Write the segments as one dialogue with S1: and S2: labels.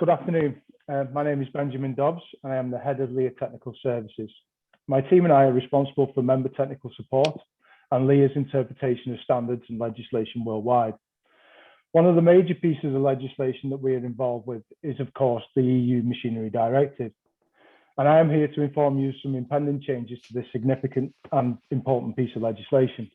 S1: Good afternoon. My name is Benjamin Dobbs, and I am the head of LEEA Technical Services. My team and I are responsible for member technical support and LEEA's interpretation of standards and legislation worldwide. One of the major pieces of legislation that we are involved with is, of course, the EU Machinery Directive. And I am here to inform you of some impending changes to this significant and important piece of legislation.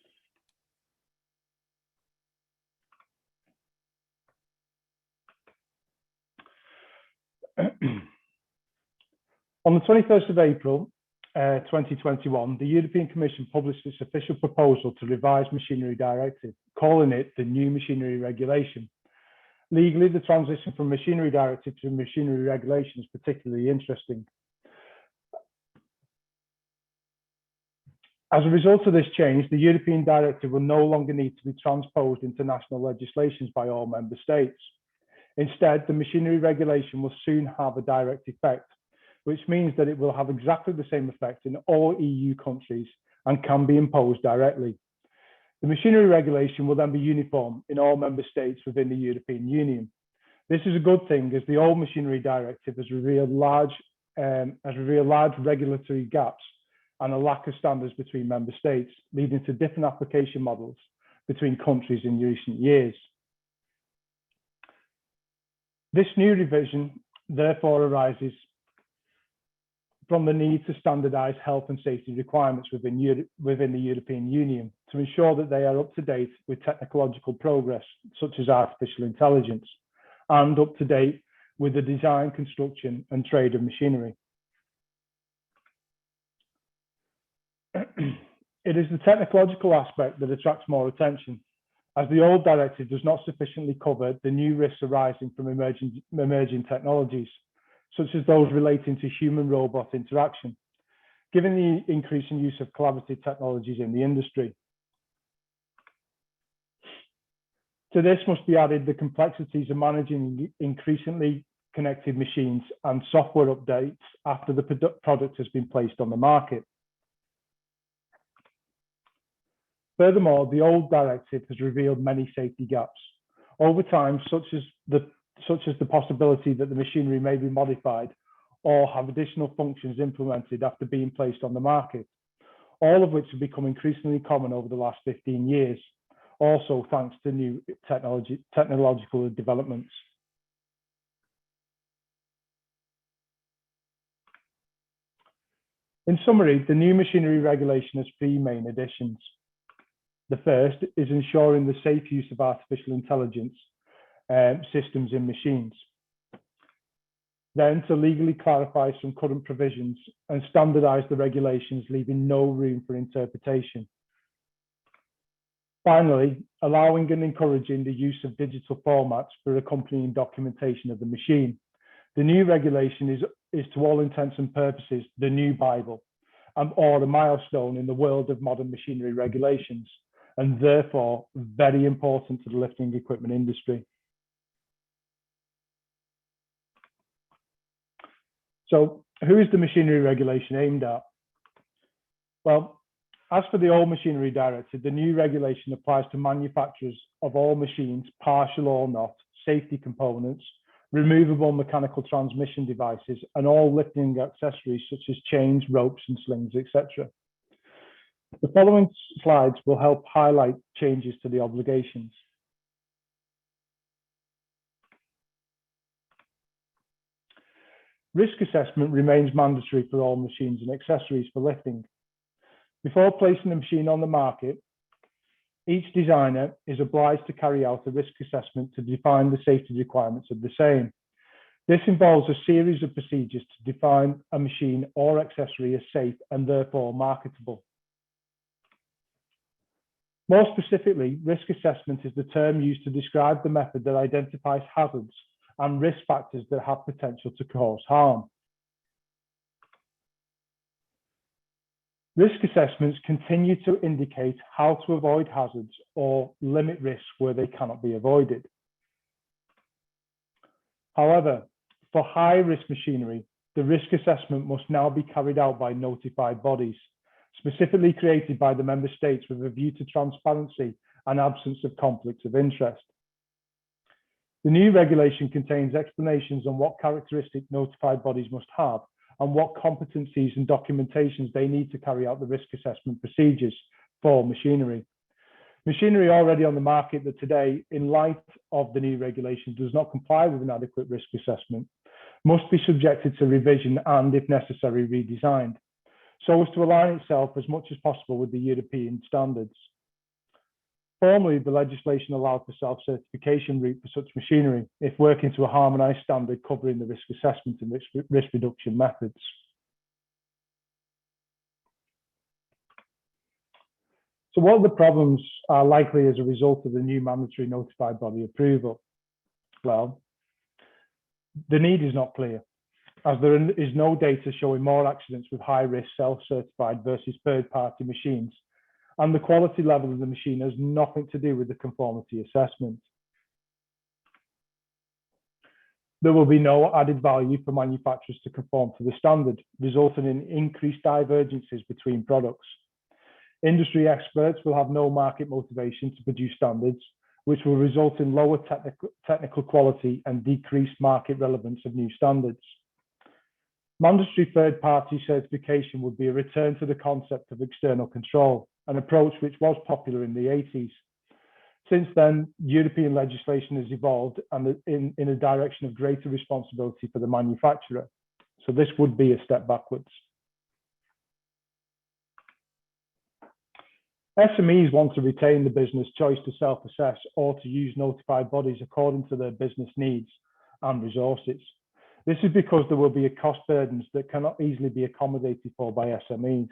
S1: On the 21st of April 2021, the European Commission published its official proposal to revise Machinery Directive, calling it the new Machinery Regulation. Legally, the transition from Machinery Directive to Machinery Regulation is particularly interesting. As a result of this change, the European Directive will no longer need to be transposed into national legislations by all member states. Instead, the Machinery Regulation will soon have a direct effect, which means that it will have exactly the same effect in all EU countries and can be imposed directly. The Machinery Regulation will then be uniform in all member states within the European Union. This is a good thing, as the old Machinery Directive has revealed large regulatory gaps and a lack of standards between member states, leading to different application models between countries in recent years. This new revision therefore arises from the need to standardise health and safety requirements within the European Union to ensure that they are up to date with technological progress, such as artificial intelligence, and up to date with the design, construction, and trade of machinery. It is the technological aspect that attracts more attention, as the old directive does not sufficiently cover the new risks arising from emerging technologies, such as those relating to human-robot interaction, given the increasing use of collaborative technologies in the industry. To this must be added the complexities of managing increasingly connected machines and software updates after the product has been placed on the market. Furthermore, the old directive has revealed many safety gaps over time, such as the possibility that the machinery may be modified or have additional functions implemented after being placed on the market, all of which have become increasingly common over the last 15 years, also thanks to new technological developments. In summary, the new machinery regulation has three main additions. The first is ensuring the safe use of artificial intelligence systems in machines. Then to legally clarify some current provisions and standardise the regulations, leaving no room for interpretation. Finally, allowing and encouraging the use of digital formats for accompanying documentation of the machine. The new regulation is to all intents and purposes the new Bible, or a milestone in the world of modern machinery regulations, and therefore very important to the lifting equipment industry. So who is the machinery regulation aimed at? Well, as for the old Machinery Directive, the new regulation applies to manufacturers of all machines, partial or not, safety components, removable mechanical transmission devices, and all lifting accessories such as chains, ropes, and slings, etc. The following slides will help highlight changes to the obligations. Risk assessment remains mandatory for all machines and accessories for lifting. Before placing the machine on the market, each designer is obliged to carry out a risk assessment to define the safety requirements of the same. This involves a series of procedures to define a machine or accessory as safe and therefore marketable. More specifically, risk assessment is the term used to describe the method that identifies hazards and risk factors that have potential to cause harm. Risk assessments continue to indicate how to avoid hazards or limit risks where they cannot be avoided. However, for high-risk machinery, the risk assessment must now be carried out by notified bodies, specifically created by the member states with a view to transparency and absence of conflicts of interest. The new regulation contains explanations on what characteristics notified bodies must have and what competencies and documentations they need to carry out the risk assessment procedures for machinery. Machinery already on the market that today, in light of the new regulation, does not comply with an adequate risk assessment, must be subjected to revision and, if necessary, redesigned, so as to align itself as much as possible with the European standards. Formally, the legislation allowed for self-certification route for such machinery if working to a harmonised standard covering the risk assessment and risk reduction methods. So what are the problems are likely as a result of the new mandatory notified body approval? Well, the need is not clear, as there is no data showing more accidents with high-risk self-certified versus third-party machines, and the quality level of the machine has nothing to do with the conformity assessment. There will be no added value for manufacturers to conform to the standard, resulting in increased divergences between products. Industry experts will have no market motivation to produce standards, which will result in lower technical quality and decreased market relevance of new standards. Mandatory third-party certification would be a return to the concept of external control, an approach which was popular in the 80s. Since then, European legislation has evolved and in a direction of greater responsibility for the manufacturer. So this would be a step backwards. SMEs want to retain the business choice to self-assess or to use notified bodies according to their business needs and resources. This is because there will be a cost burdens that cannot easily be accommodated for by SMEs.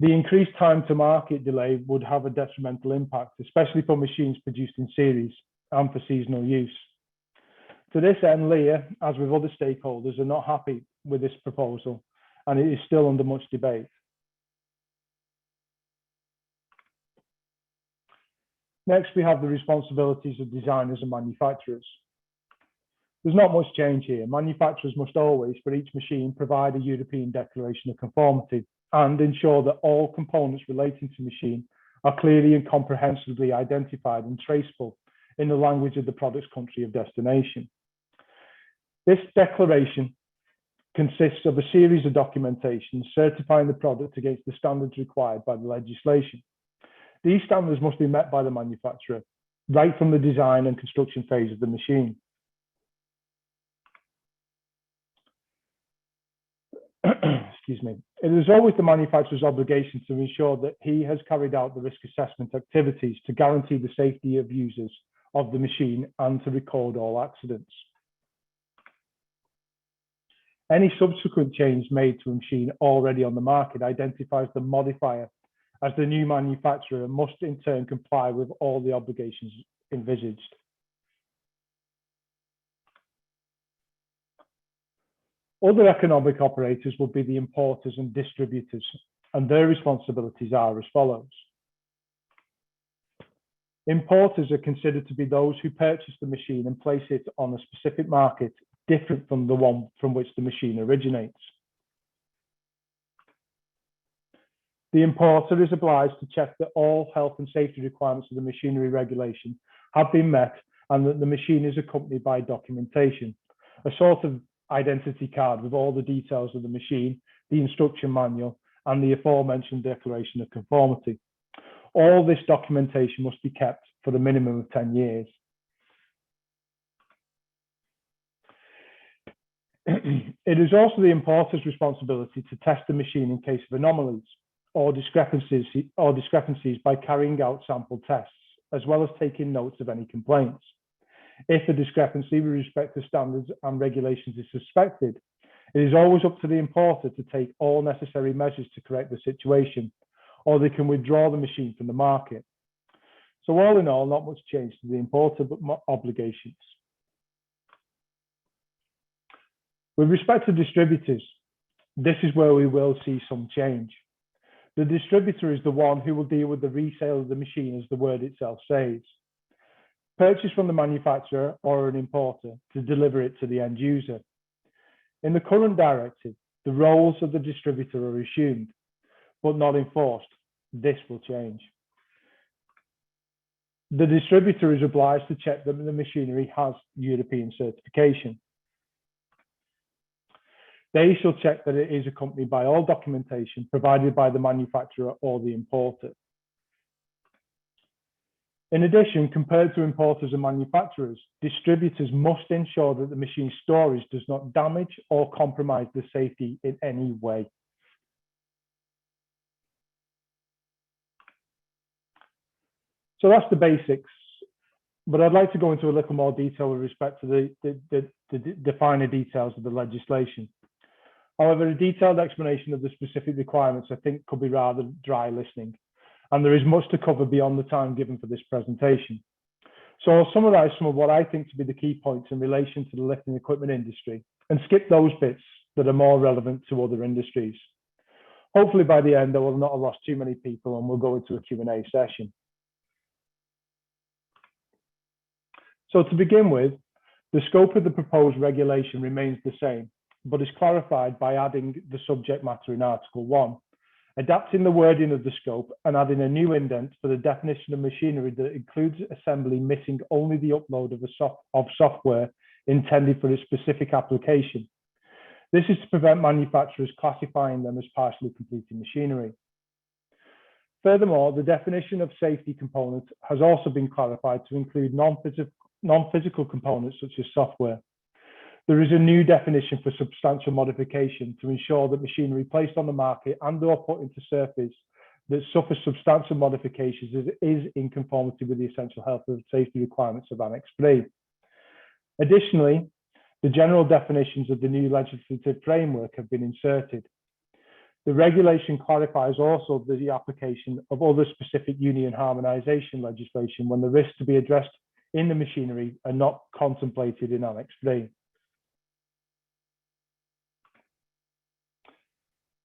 S1: The increased time to market delay would have a detrimental impact, especially for machines produced in series and for seasonal use. To this end, LEEA, as with other stakeholders, are not happy with this proposal, and it is still under much debate. Next, we have the responsibilities of designers and manufacturers. There's not much change here. Manufacturers must always, for each machine, provide a European declaration of conformity and ensure that all components relating to the machine are clearly and comprehensively identified and traceable in the language of the product's country of destination. This declaration consists of a series of documentation certifying the product against the standards required by the legislation. These standards must be met by the manufacturer right from the design and construction phase of the machine. Excuse me. It is always the manufacturer's obligation to ensure that he has carried out the risk assessment activities to guarantee the safety of users of the machine and to record all accidents. Any subsequent change made to a machine already on the market identifies the modifier, as the new manufacturer must in turn comply with all the obligations envisaged. Other economic operators will be the importers and distributors, and their responsibilities are as follows. Importers are considered to be those who purchase the machine and place it on a specific market different from the one from which the machine originates. The importer is obliged to check that all health and safety requirements of the machinery regulation have been met and that the machine is accompanied by documentation, a sort of identity card with all the details of the machine, the instruction manual, and the aforementioned declaration of conformity. All this documentation must be kept for the minimum of 10 years. It is also the importer's responsibility to test the machine in case of anomalies or discrepancies by carrying out sample tests, as well as taking notes of any complaints. If a discrepancy with respect to standards and regulations is suspected, it is always up to the importer to take all necessary measures to correct the situation, or they can withdraw the machine from the market. So all in all, not much change to the importer obligations. With respect to distributors, this is where we will see some change. The distributor is the one who will deal with the resale of the machine, as the word itself says. Purchase from the manufacturer or an importer to deliver it to the end user. In the current directive, the roles of the distributor are assumed, but not enforced. This will change. The distributor is obliged to check that the machinery has European certification. They shall check that it is accompanied by all documentation provided by the manufacturer or the importer. In addition, compared to importers and manufacturers, distributors must ensure that the machine storage does not damage or compromise the safety in any way. So that's the basics, but I'd like to go into a little more detail with respect to the finer details of the legislation. However, a detailed explanation of the specific requirements, I think, could be rather dry listening, and there is much to cover beyond the time given for this presentation. So I'll summarize some of what I think to be the key points in relation to the lifting equipment industry and skip those bits that are more relevant to other industries. Hopefully by the end, I will not have lost too many people and we'll go into a Q&A session. So to begin with, the scope of the proposed regulation remains the same, but is clarified by adding the subject matter in Article 1, adapting the wording of the scope and adding a new indent for the definition of machinery that includes assembly missing only the upload of software intended for a specific application. This is to prevent manufacturers classifying them as partially completed machinery. Furthermore, the definition of safety components has also been clarified to include non-physical components such as software. There is a new definition for substantial modification to ensure that machinery placed on the market and or put into service that suffers substantial modifications is in conformity with the essential health and safety requirements of Annex 3. Additionally, the general definitions of the new legislative framework have been inserted. The regulation clarifies also the application of other specific union harmonisation legislation when the risks to be addressed in the machinery are not contemplated in Annex 3.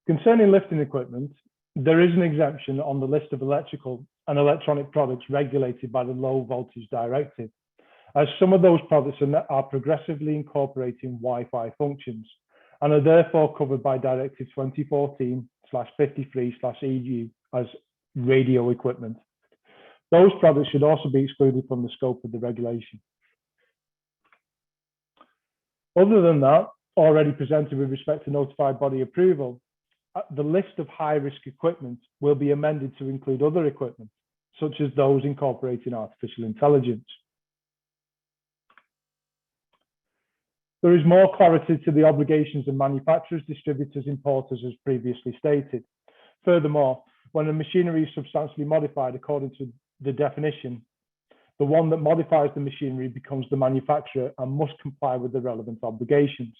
S1: Concerning lifting equipment, there is an exemption on the list of electrical and electronic products regulated by the Low Voltage Directive, as some of those products are progressively incorporating Wi-Fi functions and are therefore covered by Directive 2014/53/EU as radio equipment. Those products should also be excluded from the scope of the regulation. Other than that, already presented with respect to notified body approval, the list of high-risk equipment will be amended to include other equipment, such as those incorporating artificial intelligence. There is more clarity to the obligations of manufacturers, distributors, importers, as previously stated. Furthermore, when a machinery is substantially modified according to the definition, the one that modifies the machinery becomes the manufacturer and must comply with the relevant obligations.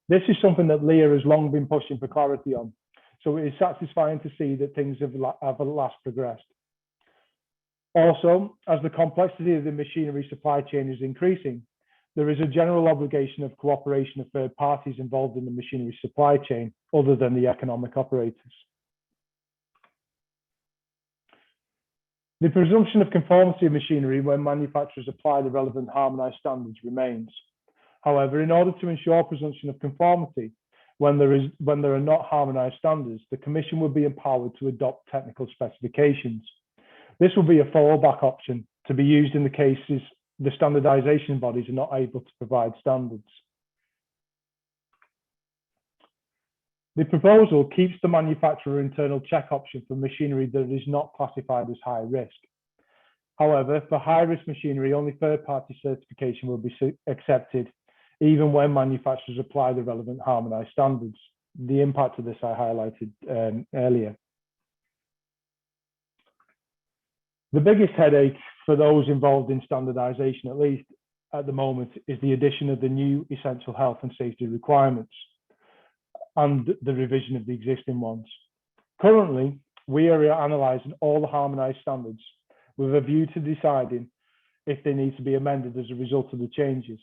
S1: This is something that LEEA has long been pushing for clarity on, so it is satisfying to see that things have at last progressed. Also, as the complexity of the machinery supply chain is increasing, there is a general obligation of cooperation of third parties involved in the machinery supply chain other than the economic operators. The presumption of conformity of machinery when manufacturers apply the relevant harmonised standards remains. However, in order to ensure presumption of conformity when there are not harmonised standards, the Commission will be empowered to adopt technical specifications. This will be a fallback option to be used in the cases the standardisation bodies are not able to provide standards. The proposal keeps the manufacturer internal check option for machinery that is not classified as high risk. However, for high risk machinery, only third-party certification will be accepted, even when manufacturers apply the relevant harmonised standards. The impact of this I highlighted earlier. The biggest headache for those involved in standardisation, at least at the moment, is the addition of the new essential health and safety requirements and the revision of the existing ones. Currently, we are analysing all the harmonised standards with a view to deciding if they need to be amended as a result of the changes.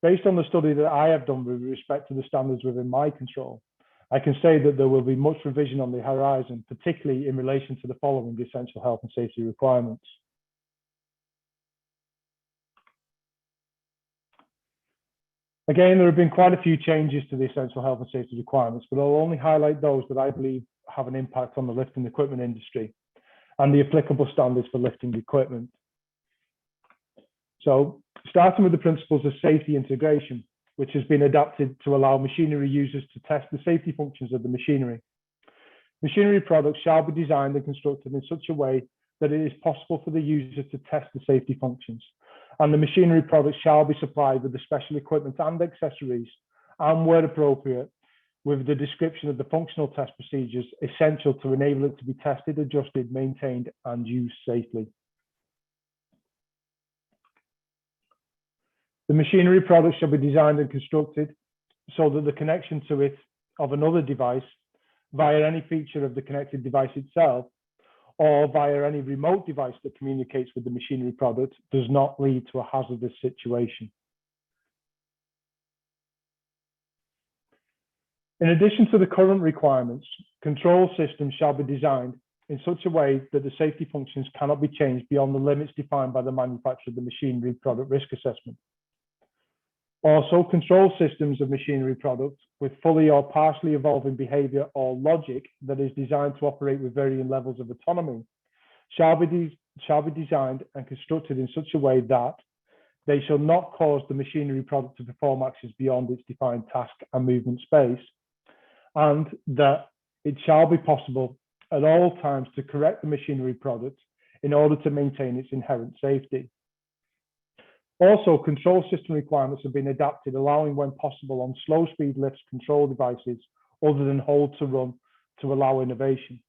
S1: Based on the study that I have done with respect to the standards within my control, I can say that there will be much revision on the horizon, particularly in relation to the following essential health and safety requirements. Again, there have been quite a few changes to the essential health and safety requirements, but I'll only highlight those that I believe have an impact on the lifting equipment industry. and the applicable standards for lifting equipment. So, starting with the principles of safety integration, which has been adapted to allow machinery users to test the safety functions of the machinery. Machinery products shall be designed and constructed in such a way that it is possible for the user to test the safety functions, and the machinery products shall be supplied with the special equipment and accessories, and where appropriate, with the description of the functional test procedures essential to enable it to be tested, adjusted, maintained, and used safely. The machinery products shall be designed and constructed so that the connection to it of another device via any feature of the connected device itself or via any remote device that communicates with the machinery product does not lead to a hazardous situation. In addition to the current requirements, control systems shall be designed in such a way that the safety functions cannot be changed beyond the limits defined by the manufacturer of the machinery product risk assessment. Also, control systems of machinery products with fully or partially evolving behavior or logic that is designed to operate with varying levels of autonomy shall be designed and constructed in such a way that they shall not cause the machinery product to perform actions beyond its defined task and movement space, and that it shall be possible at all times to correct the machinery product in order to maintain its inherent safety. Also, control system requirements have been adapted, allowing when possible on slow speed lifts control devices other than hold to run to allow innovation.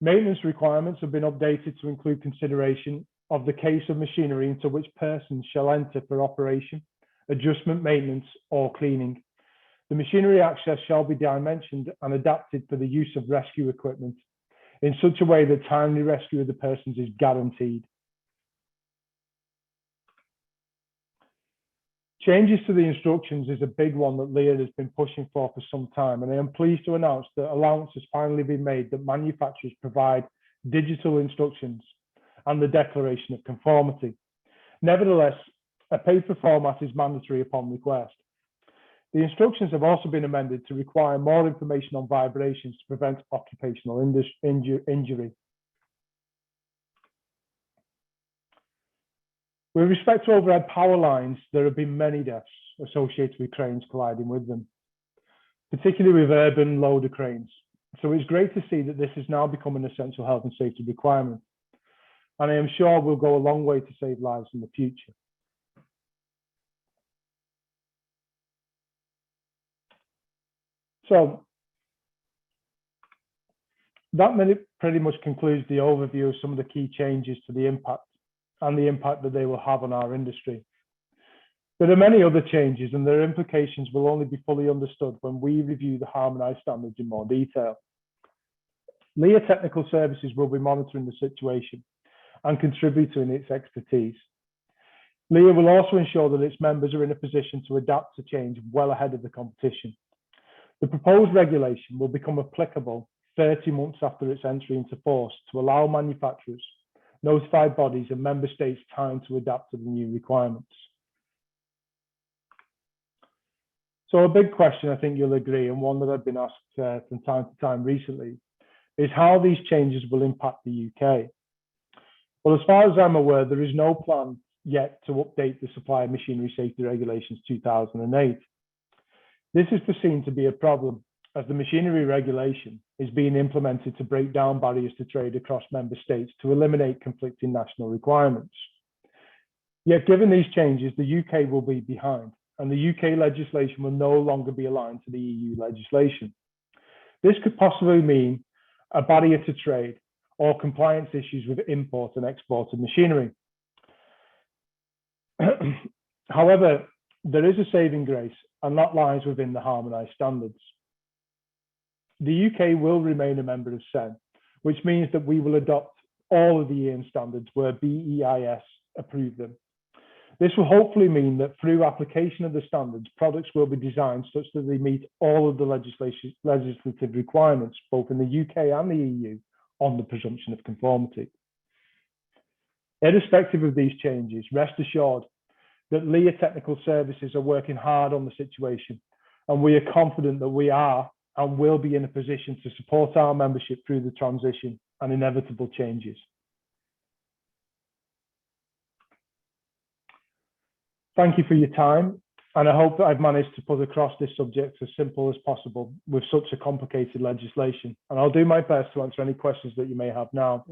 S1: Maintenance requirements have been updated to include consideration of the case of machinery into which persons shall enter for operation, adjustment, maintenance, or cleaning. The machinery access shall be dimensioned and adapted for the use of rescue equipment in such a way that timely rescue of the persons is guaranteed. Changes to the instructions is a big one that LEEA has been pushing for some time, and I am pleased to announce that allowance has finally been made that manufacturers provide digital instructions and the declaration of conformity. Nevertheless, a paper format is mandatory upon request. The instructions have also been amended to require more information on vibrations to prevent occupational injury. With respect to overhead power lines, there have been many deaths associated with cranes colliding with them, particularly with urban loader cranes. So it's great to see that this has now become an essential health and safety requirement, and I am sure will go a long way to save lives in the future. So that pretty much concludes the overview of some of the key changes to the impact that they will have on our industry. There are many other changes, and their implications will only be fully understood when we review the harmonised standards in more detail. LEEA Technical Services will be monitoring the situation and contributing its expertise. LEEA will also ensure that its members are in a position to adapt to change well ahead of the competition. The proposed regulation will become applicable 30 months after its entry into force to allow manufacturers, notified bodies, and member states time to adapt to the new requirements. So a big question, I think you'll agree, and one that I've been asked from time to time recently, is how these changes will impact the UK. Well, as far as I'm aware, there is no plan yet to update the Supply of Machinery Safety Regulations 2008. This is foreseen to be a problem as the machinery regulation is being implemented to break down barriers to trade across member states to eliminate conflicting national requirements. Yet, given these changes, the UK will be behind, and the UK legislation will no longer be aligned to the EU legislation. This could possibly mean a barrier to trade or compliance issues with import and export of machinery. However, there is a saving grace, and that lies within the harmonised standards. The UK will remain a member of CEN, which means that we will adopt all of the EN standards where BEIS approve them. This will hopefully mean that through application of the standards, products will be designed such that they meet all of the legislative requirements, both in the UK and the EU, on the presumption of conformity. Irrespective of these changes, rest assured that LEEA Technical Services are working hard on the situation, and we are confident that we are and will be in a position to support our membership through the transition and inevitable changes. Thank you for your time, and I hope that I've managed to put across this subject as simple as possible with such a complicated legislation, and I'll do my best to answer any questions that you may have now.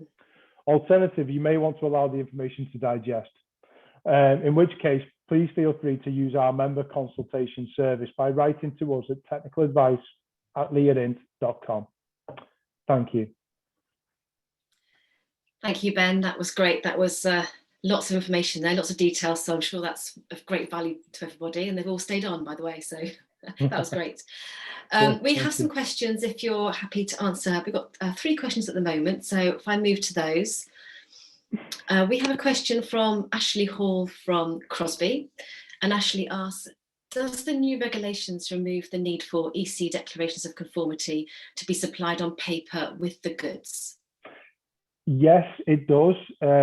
S1: Alternatively, you may want to allow the information to digest, in which case, please feel free to use our member consultation service by writing to us at technicaladvice@leeaint.com. Thank you.
S2: Thank you, Ben. That was great. That was lots of information there, lots of details. So I'm sure that's of great value to everybody. And they've all stayed on, by the way. So that was great. We have some questions if you're happy to answer. We've got 3 questions at the moment. So if I move to those. We have a question from Ashley Hall from Crosby. And Ashley asks, does the new regulations remove the need for EC declarations of conformity to be supplied on paper with the goods?
S1: Yes, it does.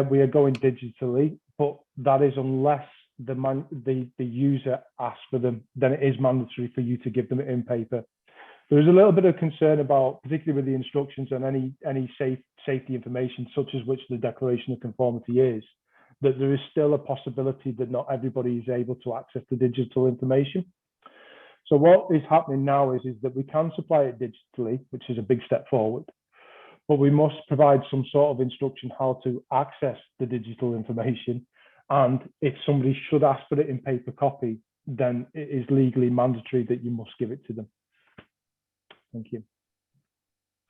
S1: We are going digitally, but that is unless the user asks for them, then it is mandatory for you to give them in paper. There is a little bit of concern about, particularly with the instructions and any safety information, such as which the declaration of conformity is, that there is still a possibility that not everybody is able to access the digital information. So what is happening now is that we can supply it digitally, which is a big step forward, but we must provide some sort of instruction how to access the digital information. And if somebody should ask for it in paper copy, then it is legally mandatory that you must give it to them. Thank you.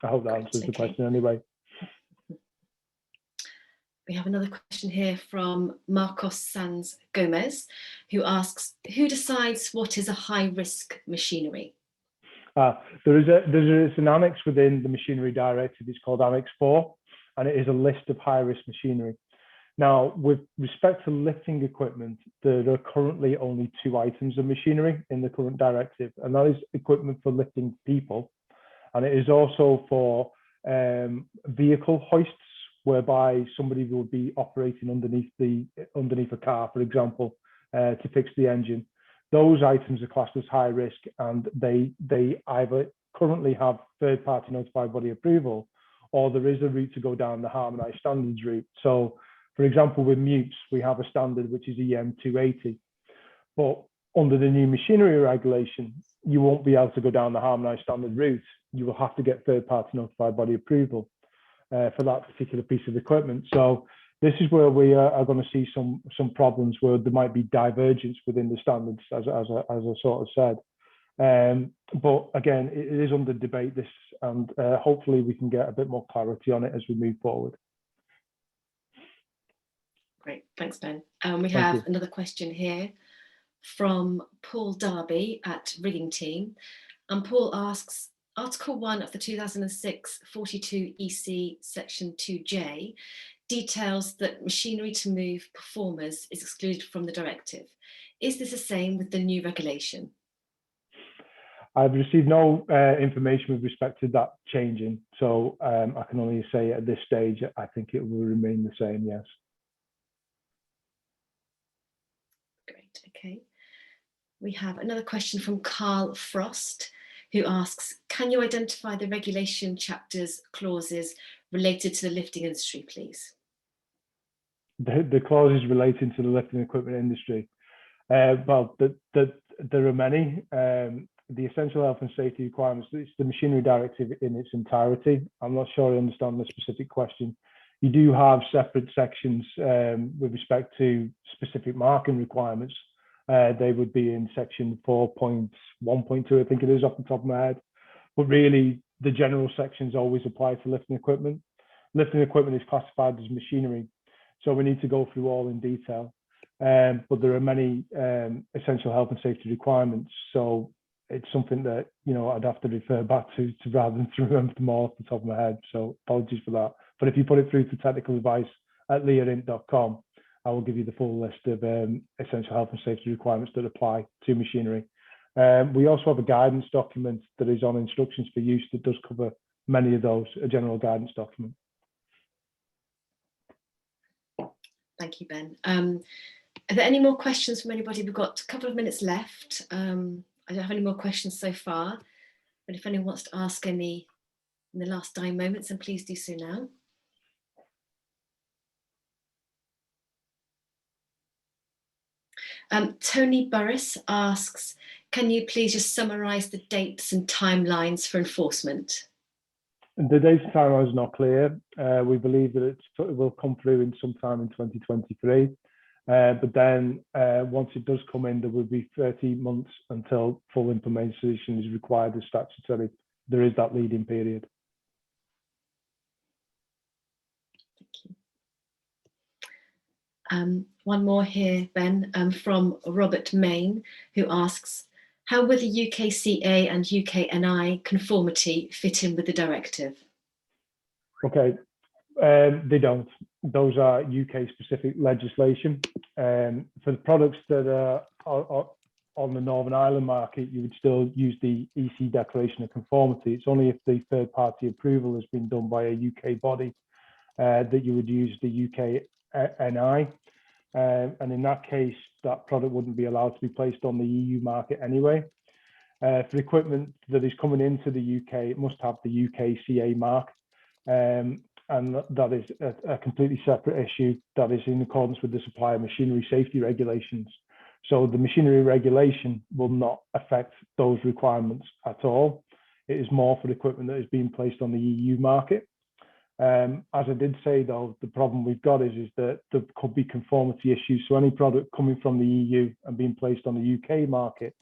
S1: I hope that answers the question anyway.
S2: We have another question here from Marcos Sanz Gomez, who asks, who decides what is a high-risk machinery?
S1: There is an annex within the Machinery Directive. It's called Annex 4, and it is a list of high-risk machinery. Now, with respect to lifting equipment, there are currently only 2 items of machinery in the current directive, and that is equipment for lifting people, and it is also for vehicle hoists, whereby somebody will be operating underneath a car, for example, to fix the engine. Those items are classed as high risk, and they either currently have third-party notified body approval, or there is a route to go down the harmonised standards route. So, for example, with mutes, we have a standard which is EM 280, but under the new machinery regulation, you won't be able to go down the harmonised standard route. You will have to get third-party notified body approval for that particular piece of equipment. So this is where we are going to see some problems where there might be divergence within the standards, as I sort of said. But again, it is under debate, this, and hopefully we can get a bit more clarity on it as we move forward.
S2: Great, thanks, Ben. We have another question here from Paul Darby at Rigging Team. And Paul asks, Article 1 of the 2006 42 EC Section 2J details that machinery to move performers is excluded from the directive. Is this the same with the new regulation?
S1: I've received no information with respect to that changing, so I can only say at this stage, I think it will remain the same, yes.
S2: Great, okay. We have another question from Carl Frost, who asks, can you identify the regulation chapters clauses related to the lifting industry, please?
S1: The clauses relating to the lifting equipment industry. Well, there are many. The essential health and safety requirements, it's the Machinery Directive in its entirety. I'm not sure I understand the specific question. You do have separate sections with respect to specific marking requirements. They would be in section 4.1.2, I think it is off the top of my head. But really, the general sections always apply to lifting equipment. Lifting equipment is classified as machinery, so we need to go through all in detail. But there are many essential health and safety requirements, so it's something that, you know, I'd have to refer back to rather than to remember them all off the top of my head. So apologies for that. But if you put it through to technicaladvice@leeaint.com, I will give you the full list of essential health and safety requirements that apply to machinery. We also have a guidance document that is on instructions for use that does cover many of those, a general guidance document.
S2: Thank you, Ben. Are there any more questions from anybody? We've got a couple of minutes left. I don't have any more questions so far. But if anyone wants to ask any in the last dying moments, then please do so now. Tony Burris asks, can you please just summarise the dates and timelines for enforcement?
S1: The dates and timeline is not clear. We believe that it will come through in sometime in 2023. But then once it does come in, there will be 30 months until full implementation is required as statutory. There is that lead-in period.
S2: Thank you. One more here, Ben, from Robert Main, who asks, how will the UKCA and UKNI conformity fit in with the directive?
S1: Okay, they don't. Those are UK-specific legislation. For the products that are on the Northern Ireland market, you would still use the EC Declaration of Conformity. It's only if the third-party approval has been done by a UK body that you would use the UKNI. And in that case, that product wouldn't be allowed to be placed on the EU market anyway. For equipment that is coming into the UK, it must have the UKCA mark. And that is a completely separate issue that is in accordance with the supplier machinery safety regulations. So the machinery regulation will not affect those requirements at all. It is more for the equipment that is being placed on the EU market. As I did say, though, the problem we've got is that there could be conformity issues. So any product coming from the EU and being placed on the UK market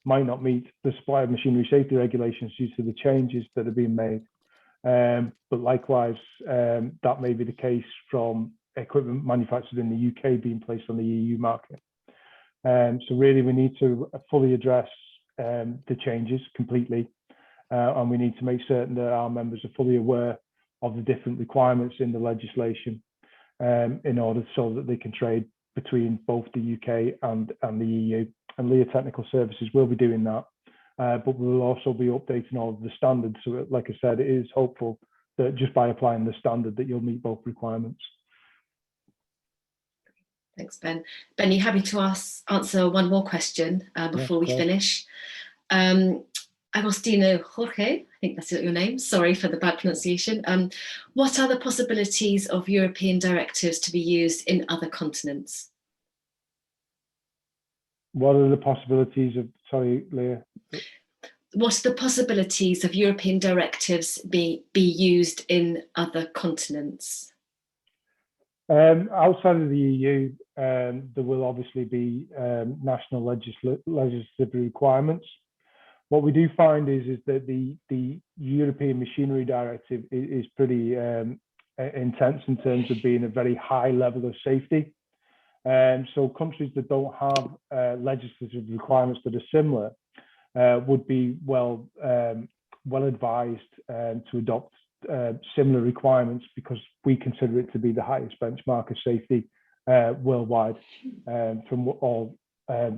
S1: might not meet the supplier machinery safety regulations due to the changes that are being made. But likewise, that may be the case from equipment manufactured in the UK being placed on the EU market. So really, we need to fully address the changes completely, and we need to make certain that our members are fully aware of the different requirements in the legislation in order so that they can trade between both the UK and the EU. And LEEA Technical Services will be doing that. But we'll also be updating all of the standards. So like I said, it is hopeful that just by applying the standard that you'll meet both requirements.
S2: Thanks, Ben. Ben, are you happy to answer one more question before we finish? Agostino Jorge, I think that's your name, sorry for the bad pronunciation. What are the possibilities of European directives to be used in other continents?
S1: What are the possibilities of, sorry, LEEA?
S2: What are the possibilities of European directives be used in other continents?
S1: Outside of the EU, there will obviously be national legislative requirements. What we do find is that the European Machinery Directive is pretty intense in terms of being a very high level of safety. So countries that don't have legislative requirements that are similar would be well advised to adopt similar requirements, because we consider it to be the highest benchmark of safety worldwide from all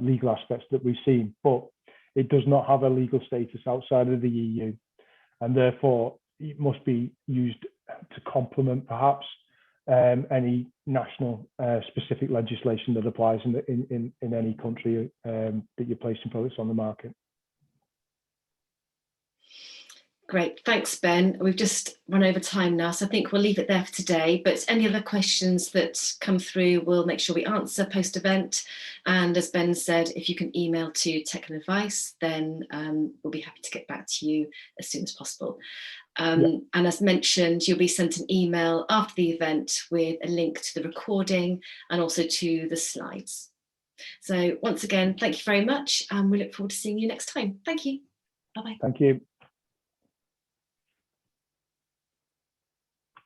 S1: legal aspects that we've seen. But it does not have a legal status outside of the EU, and therefore it must be used to complement perhaps any national specific legislation that applies in any country that you're placing products on the market.
S2: Great, thanks, Ben. We've just run over time now, so I think we'll leave it there for today. But any other questions that come through, we'll make sure we answer post-event. And as Ben said, if you can email to Tech and Advice, then we'll be happy to get back to you as soon as possible. And as mentioned, you'll be sent an email after the event with a link to the recording and also to the slides. So once again, thank you very much, and we look forward to seeing you next time. Thank you. Bye-bye.
S1: Thank you.